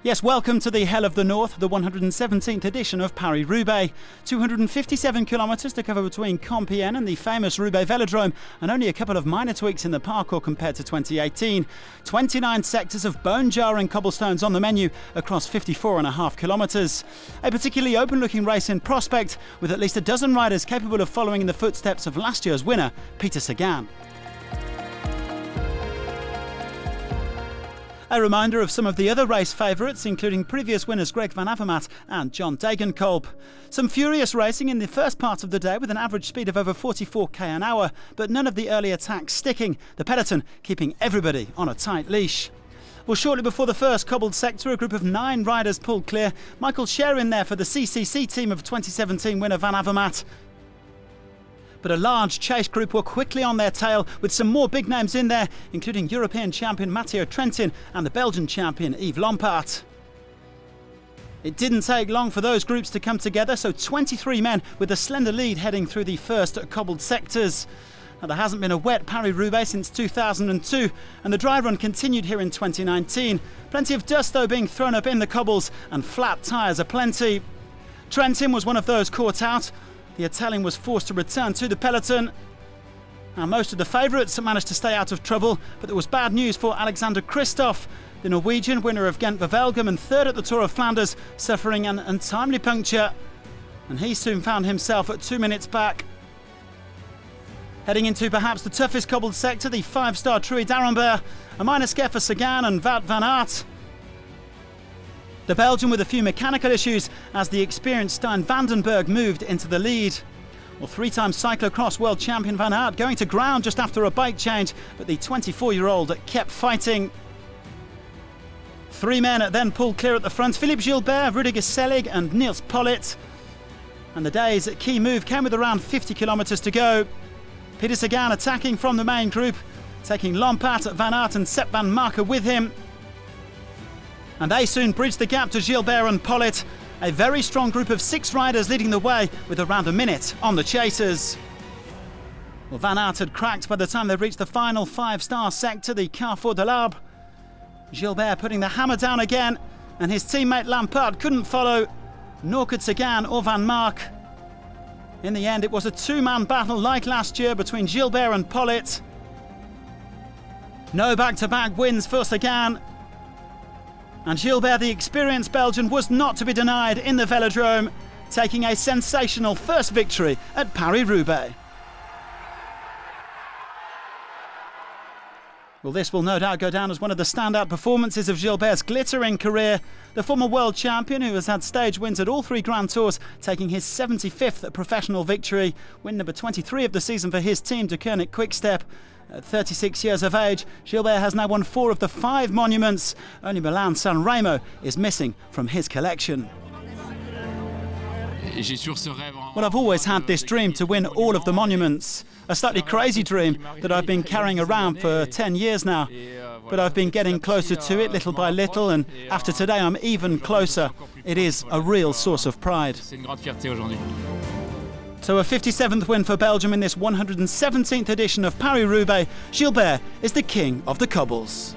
Yes, welcome to the Hell of the North, the 117th edition of Paris Roubaix. 257 kilometres to cover between Compiègne and the famous Roubaix velodrome, and only a couple of minor tweaks in the parcours compared to 2018. 29 sectors of bone-jarring cobblestones on the menu across 54.5 kilometres. A particularly open-looking race in prospect, with at least a dozen riders capable of following in the footsteps of last year's winner, Peter Sagan. A reminder of some of the other race favourites, including previous winners Greg van Avermaet and John Degenkolb. Some furious racing in the first part of the day with an average speed of over 44k an hour, but none of the early attacks sticking, the peloton keeping everybody on a tight leash. Well, shortly before the first cobbled sector, a group of 9 riders pulled clear. Michael Scher in there for the CCC team of 2017 winner Van Avermaet. But a large chase group were quickly on their tail, with some more big names in there, including European champion Matteo Trentin and the Belgian champion Yves Lampaert. It didn't take long for those groups to come together, so 23 men with a slender lead heading through the first cobbled sectors. Now, there hasn't been a wet Paris-Roubaix since 2002, and the dry run continued here in 2019. Plenty of dust though being thrown up in the cobbles, and flat tyres aplenty. Trentin was one of those caught out. The Italian was forced to return to the peloton. Now, most of the favourites managed to stay out of trouble, but there was bad news for Alexander Kristoff, the Norwegian winner of Ghent-Wevelgem and third at the Tour of Flanders, suffering an untimely puncture, and he soon found himself at 2 minutes back. Heading into perhaps the toughest cobbled sector, the 5-star Trouée d'Arambert, a minor scare for Sagan and Wout van Aert. The Belgian with a few mechanical issues as the experienced Stijn Vandenberg moved into the lead. Well, 3-time cyclocross world champion Van Aert going to ground just after a bike change, but the 24-year-old kept fighting. 3 men then pulled clear at the front: Philippe Gilbert, Rudiger Selig and Niels Pollitt. And the day's key move came with around 50 kilometres to go. Peter Sagan attacking from the main group, taking Lampaert, Van Aert and Sepp van Marken with him. And they soon bridged the gap to Gilbert and Pollitt. A very strong group of 6 riders leading the way with around a minute on the chasers. Well, Van Aert had cracked by the time they reached the final 5-star sector, the Carrefour de l'Arbre. Gilbert putting the hammer down again, and his teammate Lampaert couldn't follow, nor could Sagan or Van Mark. In the end, it was a 2-man battle like last year between Gilbert and Pollitt. No back-to-back wins for Sagan. And Gilbert, the experienced Belgian, was not to be denied in the velodrome, taking a sensational first victory at Paris-Roubaix. Well, this will no doubt go down as one of the standout performances of Gilbert's glittering career. The former world champion, who has had stage wins at all 3 Grand Tours, taking his 75th professional victory, win number 23 of the season for his team, De Koenig Quick-Step. At 36 years of age, Gilbert has now won 4 of the 5 monuments. Only Milan-San Remo is missing from his collection. Well, I've always had this dream to win all of the monuments. A slightly crazy dream that I've been carrying around for 10 years now. But I've been getting closer to it little by little, and after today I'm even closer. It is a real source of pride. So a 57th win for Belgium in this 117th edition of Paris-Roubaix. Gilbert is the king of the cobbles.